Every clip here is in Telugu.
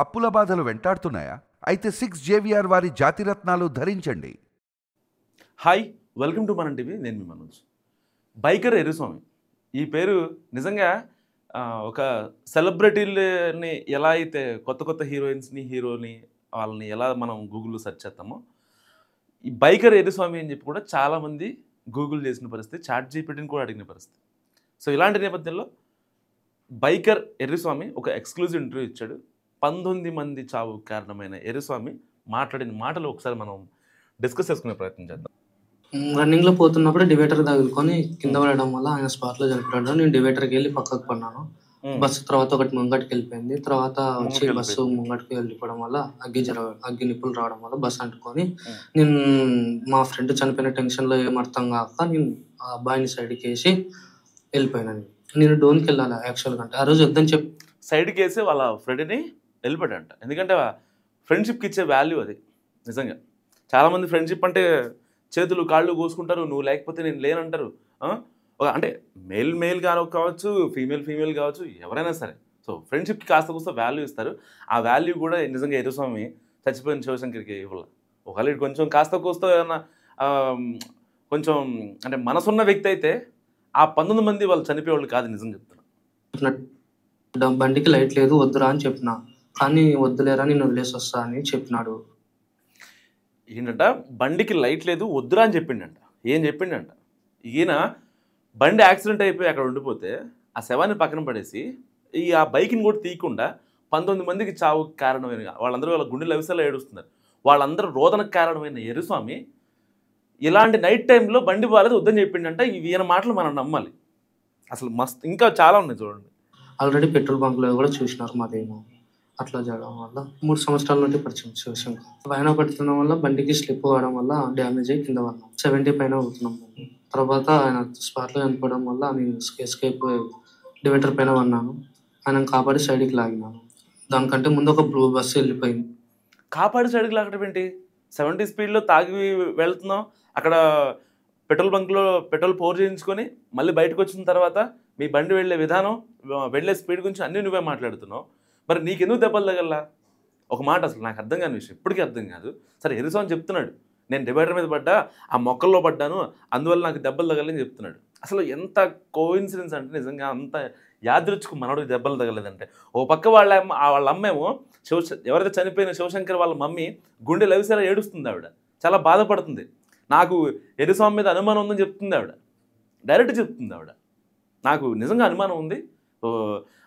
అప్పుల బాధలు వెంటాడుతున్నాయా? అయితే 6 జేవిఆర్ వారి జాతిరత్నాలు ధరించండి. హాయ్, వెల్కమ్ టు మనం టీవీ. నేను మీ మనోజ్. బైకర్ ఎర్రస్వామి ఈ పేరు నిజంగా ఒక సెలబ్రిటీలని ఎలా అయితే కొత్త కొత్త హీరోయిన్స్ని హీరోని వాళ్ళని ఎలా మనం గూగుల్లో సెర్చ్ చేస్తామో, ఈ బైకర్ ఎర్రస్వామి అని చెప్పి కూడా చాలామంది గూగుల్ చేసిన పరిస్థితి, చాట్ జీపీటీని కూడా అడిగిన పరిస్థితి. సో ఇలాంటి నేపథ్యంలో బైకర్ ఎర్రస్వామి ఒక ఎక్స్క్లూజివ్ ఇంటర్వ్యూ ఇచ్చాడు. 19 మంది చావు కారణమైన ఎర్రస్వామి మాట్లాడిన మాటలు ఒకసారి మనం డిస్కస్ చేసుకునే ప్రయత్నం చేద్దాం. రన్నింగ్ లో పోతున్నప్పుడు డివైడర్ తగులుకొని కింద పడడం వల్ల ఆయన స్పాట్ లో చనిపోయాడు. నేను డివైడర్కి వెళ్ళి పక్కకు పడినాను. బస్సు తర్వాత ఒకటి ముంగటికి వెళ్ళిపోయింది. తర్వాత వచ్చి బస్సు ముంగటికి వెళ్ళిపోవడం వల్ల అగ్గి నిప్పులు రావడం వల్ల బస్సు అంటుకొని నేను మా ఫ్రెండ్ చనిపోయిన టెన్షన్ లో ఏం అర్థం కాక నేను ఆ అబ్బాయిని సైడ్కి వేసి వెళ్ళిపోయినాను. నేను డోన్కి వెళ్ళాలి యాక్చువల్గా, అంటే ఆ రోజు వద్దని చెప్పి సైడ్కి వేసి వాళ్ళ ఫ్రెండ్ని వెళ్ళిపోయాడంట. ఎందుకంటే ఫ్రెండ్షిప్కి ఇచ్చే వాల్యూ అది. నిజంగా చాలామంది ఫ్రెండ్షిప్ అంటే చేతులు కాళ్ళు కోసుకుంటారు, నువ్వు లేకపోతే నేను లేనంటారు. అంటే మేల్ కావచ్చు, ఫీమేల్ కావచ్చు, ఎవరైనా సరే. సో ఫ్రెండ్షిప్కి కాస్త కూస్త వాల్యూ ఇస్తారు. ఆ వాల్యూ కూడా నిజంగా ఎర్రస్వామి చచ్చిపోయిన శివశంకర్కి ఇవ్వాలి. ఒకవేళ కొంచెం కాస్త కూస్త ఏమన్నా కొంచెం అంటే మనసున్న వ్యక్తి అయితే ఆ 19 మంది వాళ్ళు చనిపోయేవాళ్ళు కాదు. నిజం చెప్తున్నా. బండికి లైట్ లేదు వద్దురా అని చెప్పిన, కానీ వద్దులేరా నేను వదిలేసి వస్తా అని చెప్పినాడు. ఏంటంట, బండికి లైట్ లేదు వద్దురా అని చెప్పిండంట. ఏం చెప్పిండంట, ఈయన బండి యాక్సిడెంట్ అయిపోయి అక్కడ ఉండిపోతే ఆ శవాన్ని పక్కన పడేసి ఆ బైక్ని కూడా తీయకుండా 19 మందికి చావు కారణమైన వాళ్ళందరూ వాళ్ళ గుండెలు అవిసలా ఏడుస్తున్నారు. వాళ్ళందరూ రోదనకు కారణమైన ఎర్రస్వామి ఇలాంటి నైట్ టైంలో బండి బాలేదు వద్దని చెప్పిండంట. ఈయన మాటలు మనం నమ్మాలి. అసలు మస్తు ఇంకా చాలా ఉన్నాయి చూడండి. ఆల్రెడీ పెట్రోల్ బంక్లో కూడా చూసినారు మాదేమో. అట్లా చేయడం వల్ల 3 సంవత్సరాల నుండి పరిచయం శివశంకర్. పైన పడుతున్న వల్ల బండికి స్లిప్ కావడం వల్ల డ్యామేజ్ అయ్యి కింద పడినాం. 70 పైన అవుతున్నాం. తర్వాత ఆయన స్పాట్లో చనిపోవడం వల్ల నేను ఎస్కేప్ డివైడర్ పైన పడినాను. ఆయన కాపాడి సైడ్కి లాగినాను. దానికంటే ముందు ఒక బ్లూ బస్సు వెళ్ళిపోయింది. కాపాడి సైడ్కి లాగడం ఏంటి? 70 స్పీడ్లో తాగి వెళ్తున్నాం. అక్కడ పెట్రోల్ బంక్లో పెట్రోల్ పోర్ చేయించుకొని మళ్ళీ బయటకు వచ్చిన తర్వాత మీ బండి వెళ్ళే విధానం, వెళ్ళే స్పీడ్ గురించి అన్నీ నువ్వే మాట్లాడుతున్నావు. మరి నీకెందుకు దెబ్బలు తగల్లా? ఒక మాట అసలు నాకు అర్థం కాని విషయం, ఇప్పటికీ అర్థం కాదు. సరే ఎర్రస్వామి చెప్తున్నాడు, నేను డివైడర్ మీద పడ్డా, ఆ మొక్కల్లో పడ్డాను, అందువల్ల నాకు దెబ్బలు తగలని చెప్తున్నాడు. అసలు ఎంత కోఇన్సిడెన్స్ అంటే నిజంగా అంత యాదృచ్ఛికు మనోడికి దెబ్బలు తగలేదంటే. ఓ పక్క వాళ్ళ అమ్మేమో ఎవరైతే చనిపోయిన శివశంకర్ వాళ్ళ మమ్మీ గుండె లవిసేలా ఏడుస్తుంది. ఆవిడ చాలా బాధపడుతుంది. నాకు ఎర్రస్వామి మీద అనుమానం ఉందని చెప్తుంది ఆవిడ. డైరెక్ట్ చెప్తుంది ఆవిడ, నాకు నిజంగా అనుమానం ఉంది.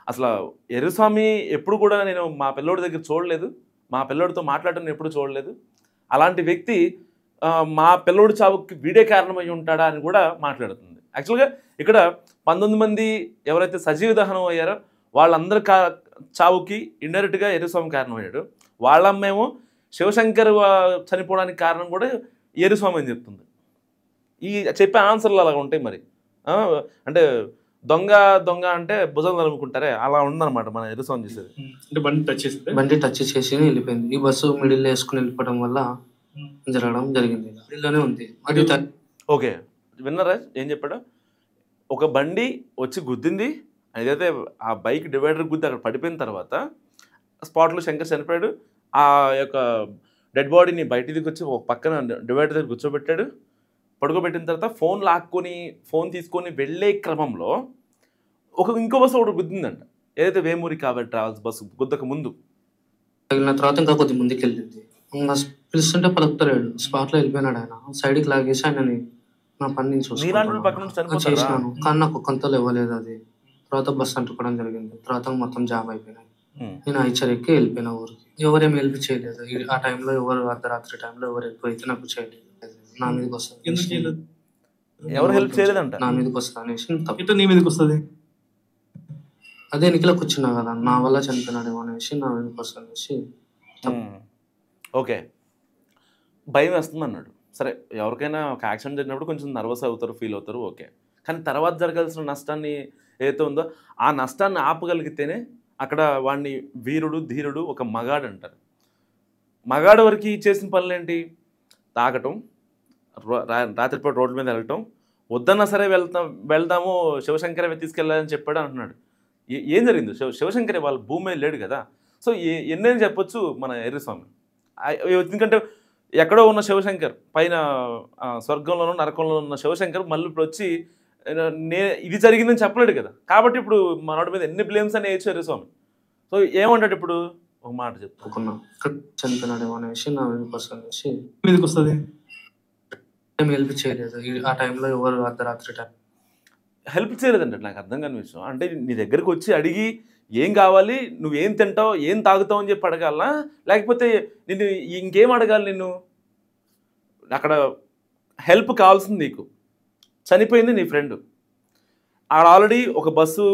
అసలు ఎర్రస్వామి ఎప్పుడు కూడా నేను మా పిల్లోడి దగ్గర చూడలేదు, మా పిల్లోడితో మాట్లాడటం ఎప్పుడు చూడలేదు. అలాంటి వ్యక్తి మా పిల్లోడి చావుకి వీడే కారణమై ఉంటాడా అని కూడా మాట్లాడుతుంది. యాక్చువల్గా ఇక్కడ 19 మంది ఎవరైతే సజీవ దహనం అయ్యారో వాళ్ళందరి చావుకి ఇండైరెక్ట్గా ఎర్రస్వామి కారణమయ్యాడు. వాళ్ళమ్మేమో శివశంకర్ చనిపోవడానికి కారణం కూడా ఎర్రస్వామి అని చెప్తుంది. ఈ చెప్పే ఆన్సర్లు అలాగ ఉంటాయి. మరి అంటే దొంగ అంటే భుజం తలుముకుంటారే, అలా ఉందన్నమాట మన ఎర్రస్వామి చేసేది. అంటే బండి టచ్ చేసి వెళ్ళిపోయింది. ఈ బస్సు మిడిల్ వేసుకుని వెళ్ళిపోవడం వల్ల జరగడం జరిగింది. మిడిల్లోనే ఉంది అది. ఓకే, విన్నారా ఏం చెప్పాడు? ఒక బండి వచ్చి గుద్దింది, ఏదైతే ఆ బైక్ డివైడర్ గుద్ది అక్కడ పడిపోయిన తర్వాత స్పాట్లో శంకర్ చనిపోయాడు. ఆ యొక్క డెడ్ బాడీని బయటికి తీసుకొచ్చి ఒక పక్కన డివైడర్ దగ్గర కూర్చోబెట్టాడు. పడుకోబెట్టిన తర్వాత ఫోన్ తీసుకొని వెళ్ళే క్రమంలో ఇంకో బస్సు ఒకటి గుద్దిందంట. ఏదైతే వేమూరి కావేరి ట్రావెల్స్ బస్సు గుద్దక ముందు తగిలిన తర్వాత ఇంకా కొద్ది ముందుకు వెళ్ళింది. ఇంకా పిలుస్తుంటే పలుకుతలేడు. స్పాట్లో వెళ్ళిపోయినాడు. ఆయన సైడ్కి లాగేసి ఆయనని నా పని నుంచి చేసినాను, కానీ నాకు కొంతలో ఇవ్వలేదు. అది తర్వాత బస్సు అంటుకోవడం జరిగింది. తర్వాత మొత్తం జామ్ అయిపోయినాయి. నేను ఐచర్కి వెళ్ళిపోయిన ఊరికి. ఎవరేమి హెల్ప్ చేయలేదు ఆ టైంలో. ఎవరు అర్ధరాత్రి టైంలో ఎవరు హెల్ప్ అయితే నాకు చేయలేదు. నా మీదకి వస్తుంది, ఎవరు హెల్ప్ చేయలేదంట. నా మీదకి వస్తుంది అనేసి. నీ మీదకి వస్తుంది అదే ఎన్నికలో కూర్చున్నా కదా, నా వల్ల చనిపోయినాడేమో అనేసి నా మీదకి వస్తుంది అనేసి. ఓకే, భయం వేస్తుంది అన్నాడు. సరే, ఎవరికైనా ఒక యాక్సిడెంట్ జరిగినప్పుడు కొంచెం నర్వస్ అవుతారు, ఫీల్ అవుతారు. ఓకే, కానీ తర్వాత జరగాల్సిన నష్టాన్ని ఏదైతే ఉందో ఆ నష్టాన్ని ఆపగలిగితేనే అక్కడ వాడిని వీరుడు, ధీరుడు, ఒక మగాడు అంటారు. మగాడు వరకు చేసిన పనులేంటి? తాగటం, రాత్రిపూట రోడ్ల మీద వెళ్ళటం, వద్దన్నా సరే వెళ్దాము శివశంకరే తీసుకెళ్ళాలని చెప్పాడు అంటున్నాడు. ఏం జరిగింది? శివశంకరే వాళ్ళ భూమి మీద లేడు కదా. సో ఎన్నేం చెప్పొచ్చు మన ఎర్రిస్వామి. ఎందుకంటే ఎక్కడో ఉన్న శివశంకర్ పైన స్వర్గంలోనూ నరకంలో ఉన్న శివశంకర్ మళ్ళీ ఇప్పుడు వచ్చి ఇది జరిగిందని చెప్పలేడు కదా. కాబట్టి ఇప్పుడు మనోడి మీద ఎన్ని బ్లేమ్స్ అని వేయచ్చు ఎర్రిస్వామి. సో ఏమంటాడు ఇప్పుడు ఒక మాట చెప్పుకున్నా చనిపోయినాడేమో అనేసి నా మీదకి వస్తుంది. హెల్ప్ చేయలేదు ఆ టైంలో, ఎవరు అర్ధరాత్రి టైం హెల్ప్ చేయలేదంటే నాకు అర్థం కాని విషయం. అంటే నీ దగ్గరకు వచ్చి అడిగి ఏం కావాలి, నువ్వేం తింటావు, ఏం తాగుతావు అని చెప్పి అడగాలనా, లేకపోతే నిన్ను ఇంకేం అడగాలి? నిన్ను అక్కడ హెల్ప్ కావాల్సింది నీకు. చనిపోయింది నీ ఫ్రెండ్, ఆడ ఆల్రెడీ ఒక బస్సు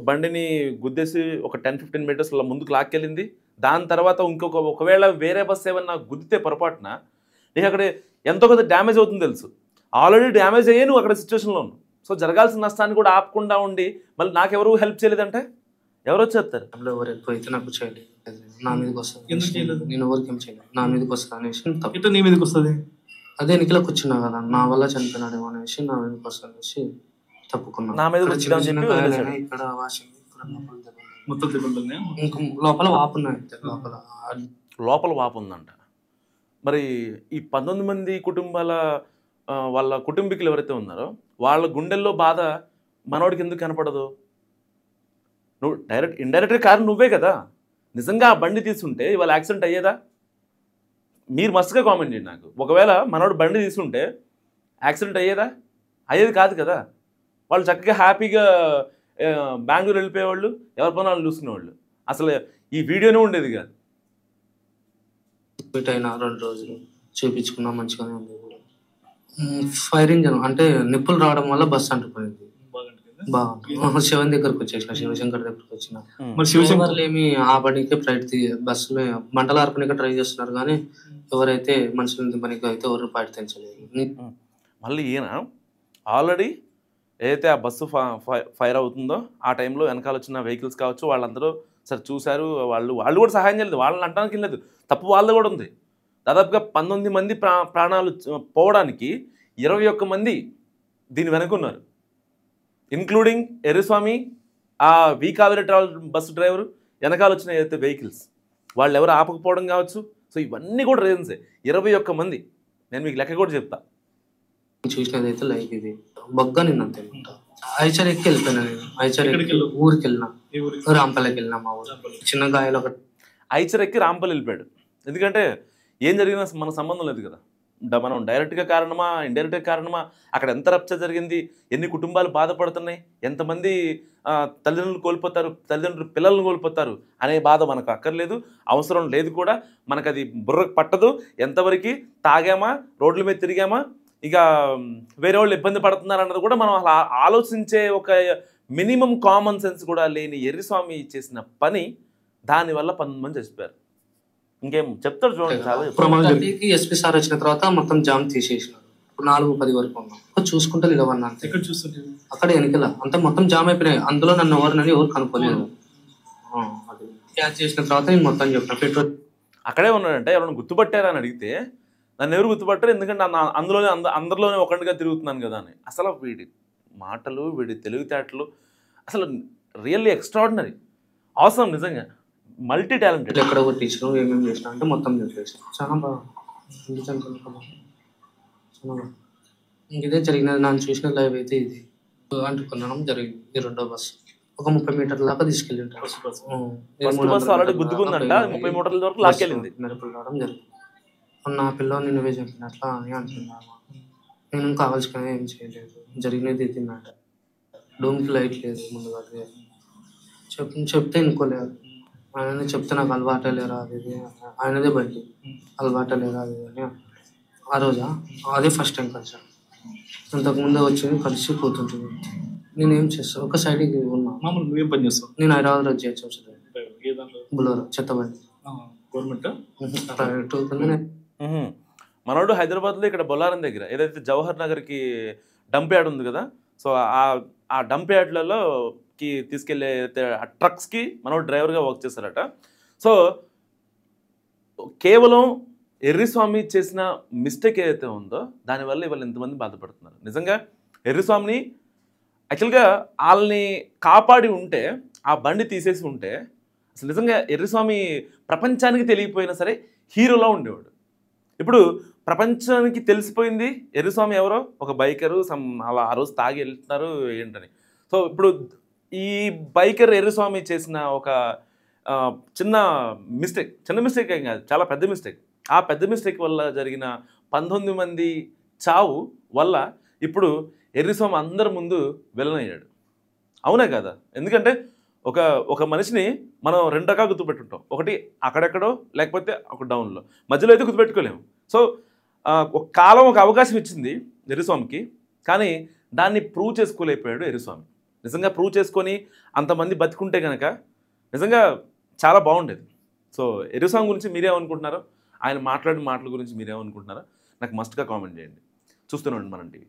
బండిని గుద్దేసి ఒక 10-15 మీటర్స్ ముందుకు లాక్కెళ్ళింది. దాని తర్వాత ఒకవేళ వేరే బస్సు ఏమన్నా గుద్దితే పొరపాటున నీకు అక్కడ ఎంతో కొంత డ్యామేజ్ అవుతుంది తెలుసు. ఆల్రెడీ డ్యామేజ్ అయ్యే నువ్వు అక్కడ సిచ్యువేషన్లో ఉన్నావు. సో జరగాల్సిన నష్టాన్ని కూడా ఆపకుండా ఉండి మళ్ళీ నాకెవరు హెల్ప్ చేయలేదంటే ఎవరు వచ్చేస్తారు? ఎవరు హెల్ప్ అయితే నాకు చేయలేదు, నా మీదకి వస్తుంది. నేను ఎవరికి ఏం చేయలేదు, నా మీదకి వస్తుంది అనేసి. నీ మీదకి వస్తుంది అదే ఎన్నికలకు వచ్చినా కదా, నా వల్ల చనిపోయినాడేమో అనేసి నా మీదకి వస్తుంది అనేసి తప్పుకున్నా. నా మీద ఇక్కడ లోపల వాపు ఉన్నాయి, లోపల వాపు ఉందంట. మరి ఈ 19 మంది కుటుంబాల వాళ్ళ కుటుంబీకులు ఎవరైతే ఉన్నారో వాళ్ళ గుండెల్లో బాధ మనోడికి ఎందుకు కనపడదు? నువ్వు ఇండైరెక్ట్గా కారణం నువ్వే కదా. నిజంగా ఆ బండి తీసుంటే ఇవాళ యాక్సిడెంట్ అయ్యేదా? మీరు మస్తుగా కామెంట్ చేయండి నాకు. ఒకవేళ మనోడు బండి తీసుంటే యాక్సిడెంట్ అయ్యేదా? అయ్యేది కాదు కదా. వాళ్ళు చక్కగా హ్యాపీగా బెంగళూరు వెళ్ళిపోయేవాళ్ళు, ఎవరి పని వాళ్ళు చూసుకునేవాళ్ళు. అసలు ఈ వీడియోనే ఉండేది కాదు. అయినా 2 రోజులు చూపించుకున్నా మంచిగానే ఉంది. ఫైర్ ఇంజన్ అంటే నిప్పులు రావడం వల్ల బస్సు అంటుకునేది బాగుంటుంది. శివన్ దగ్గరకు వచ్చేసిన, శివశంకర్ దగ్గరకు వచ్చిన. మరి శివశంకర్లు ఏమి ఆ పనికి ఫ్లైట్ బస్సులో మంటలు ఆర్పడానికి ట్రై చేస్తున్నారు, కానీ ఎవరైతే మనుషులు దింపడానికి అయితే ఎవరు పాటి తెంచలేదు. మళ్ళీ ఈయన ఆల్రెడీ ఏదైతే ఆ బస్సు ఫైర్ అవుతుందో ఆ టైంలో వెనకాల వచ్చిన వెహికల్స్ కావచ్చు వాళ్ళందరూ సరే చూశారు, వాళ్ళు కూడా సహాయం చేయలేదు. వాళ్ళని అంటానికి లేదు, తప్పు వాళ్ళది కూడా ఉంది. దాదాపుగా 19 మంది ప్రాణాలు పోవడానికి 21 మంది దీని వెనుకున్నారు, ఇంక్లూడింగ్ ఎర్రిస్వామి, ఆ వి కావేరి ట్రావెల్ బస్సు డ్రైవరు, వెనకాల వచ్చిన ఏదైతే వెహికల్స్ వాళ్ళు ఎవరు ఆపకపోవడం కావచ్చు. సో ఇవన్నీ కూడా రీజన్సే. 21 మంది. నేను మీకు లెక్క కూడా చెప్తా. చూసినదైతే లైక్ ఇది బొగ్గ నిన్నంతే ఐచర్ ఎక్కి వెళ్ళిపోయినా. నేను ఐచర్ ఎక్కి ఊరికి వెళ్ళినా, రాంపల్లికి వెళ్ళినా. మా ఊరు చిన్న గాయాలు ఒకటి. ఐచర్ ఎక్కి రాంపల్లి వెళ్ళిపోయాడు. ఎందుకంటే ఏం జరిగినా మనకు సంబంధం లేదు కదా. మనం డైరెక్ట్గా కారణమా ఇండైరెక్ట్గా కారణమా, అక్కడ ఎంత రప్చర్ జరిగింది, ఎన్ని కుటుంబాలు బాధపడుతున్నాయి, ఎంతమంది తల్లిదండ్రులు కోల్పోతారు, తల్లిదండ్రులు పిల్లలను కోల్పోతారు అనే బాధ మనకు అక్కర్లేదు, అవసరం లేదు కూడా. మనకు అది బుర్రకు పట్టదు. ఎంతవరకు తాగామా, రోడ్ల మీద తిరిగామా, ఇక వేరే వాళ్ళు ఇబ్బంది పడుతున్నారు అన్నది కూడా మనం అలా ఆలోచించే ఒక మినిమం కామన్ సెన్స్ కూడా లేని ఎర్రిస్వామి చేసిన పని, దానివల్ల 12 మంది చచ్చిపోయారు. ఇంకేం చెప్తారు చూడండి. చాలా ఎస్పీ సార్ వచ్చిన తర్వాత మొత్తం జామ్ తీసేసినారు. 4-10 వరకు ఉన్నాం చూసుకుంటే నిలవన్నా. అక్కడ వెనకల అంతా మొత్తం జామ్ అయిపోయినాయి. అందులో నన్ను ఎవరు కనుక్కోలేదు. అది క్యాచ్ చేసిన తర్వాత నేను మొత్తం చెప్పిన పెట్రోల్ అక్కడే ఉన్నాడంటే ఎవరైనా గుర్తుపట్టారా అని అడిగితే నన్ను ఎవరు గుర్తుపట్టారు, ఎందుకంటే అందరిలోనే ఒకటిగా తిరుగుతున్నాను కదా అని. అసలు వీడి మాటలు, వీడి తెలివితేటలు అసలు రియల్లీ ఎక్స్ట్రాడినరీ, అవసరం నిజంగా మల్టీ టాలెంటెడ్. ఎక్కడ కొట్టించడం ఏమేమి చేసినా అంటే మొత్తం చెప్పేసి చాలా బాగా ఇదే జరిగినది. నన్ను చూసిన లైవ్ అయితే ఇది అంటుకున్నాం జరిగింది. ఈ 2వ బస్సు ఒక 30 మీటర్ల దాకా తీసుకెళ్ళింటారు. ఆల్రెడీ గుద్దుకుందంట, 30 మీటర్ల వరకు లాక్కెళ్ళింది. మెరుపులు రావడం జరిగింది. నా పిల్లని నువ్వే చెప్పినట్లా అని అంటున్నాను. నేను కావాల్సిన ఏం చేయలేదు, జరిగినది తిన్నట. డోమ్కి లైట్ లేదు ముందుగా చెప్తే అనుకోలేదు. ఆయన చెప్తే నాకు అలవాటే లేరా అది ఆయనదే బయట అలవాటే లేరా అది అని. ఆ రోజా అదే ఫస్ట్ టైం కలిసాను. అంతకుముందే వచ్చి కలిసి పోతుంటుంది. నేనేం చేస్తాను, ఒక సైడ్కి ఉన్నా. ఏం పని చేస్తాను నేను హైదరాబాద్లో చేయొచ్చు. బులోరా చెత్తబండి గవర్నమెంట్ ప్రైవేట్. మనోడు హైదరాబాద్లో ఇక్కడ బొల్లారం దగ్గర ఏదైతే జవహర్ నగర్కి డంప్ యార్డ్ ఉంది కదా, సో ఆ డంప్ యార్డ్లలోకి తీసుకెళ్లే ట్రక్స్కి మనోడు డ్రైవర్గా వర్క్ చేశారట. సో కేవలం ఎర్రిస్వామి చేసిన మిస్టేక్ ఏదైతే ఉందో దానివల్ల ఇవాళ ఎంతమంది బాధపడుతున్నారు. నిజంగా ఎర్రిస్వామిని యాక్చువల్గా వాళ్ళని కాపాడి ఉంటే, ఆ బండి తీసేసి ఉంటే అసలు నిజంగా ఎర్రిస్వామి ప్రపంచానికి తెలియకపోయినా సరే హీరోలా ఉండేవాడు. ఇప్పుడు ప్రపంచానికి తెలిసిపోయింది ఎర్రిస్వామి ఎవరో, ఒక బైకరు, అలా ఆ రోజు తాగి వెళ్తున్నారు ఏంటని. సో ఇప్పుడు ఈ బైకర్ ఎర్రిస్వామి చేసిన ఒక చిన్న మిస్టేక్ ఏం కాదు, చాలా పెద్ద మిస్టేక్. ఆ పెద్ద మిస్టేక్ వల్ల జరిగిన 19 మంది చావు వల్ల ఇప్పుడు ఎర్రిస్వామి అందరి ముందు విలన్ అయ్యాడు. అవునా కదా? ఎందుకంటే ఒక మనిషిని మనం 2 రకాలు గుర్తుపెట్టుంటాం. ఒకటి అక్కడెక్కడో, లేకపోతే ఒక డౌన్లో, మధ్యలో అయితే గుర్తుపెట్టుకోలేము. సో ఒక కాలం, ఒక అవకాశం ఇచ్చింది ఎర్రిస్వామికి, కానీ దాన్ని ప్రూవ్ చేసుకోలేకపోయాడు ఎర్రిస్వామి. నిజంగా ప్రూవ్ చేసుకొని అంతమంది బతికుంటే కనుక నిజంగా చాలా బాగుండేది. సో ఎర్రిస్వామి గురించి మీరేమనుకుంటున్నారో, ఆయన మాట్లాడిన మాటల గురించి మీరేమనుకుంటున్నారో నాకు మస్ట్గా కామెంట్ చేయండి. చూస్తూనే ఉండండి మనం టీవీ.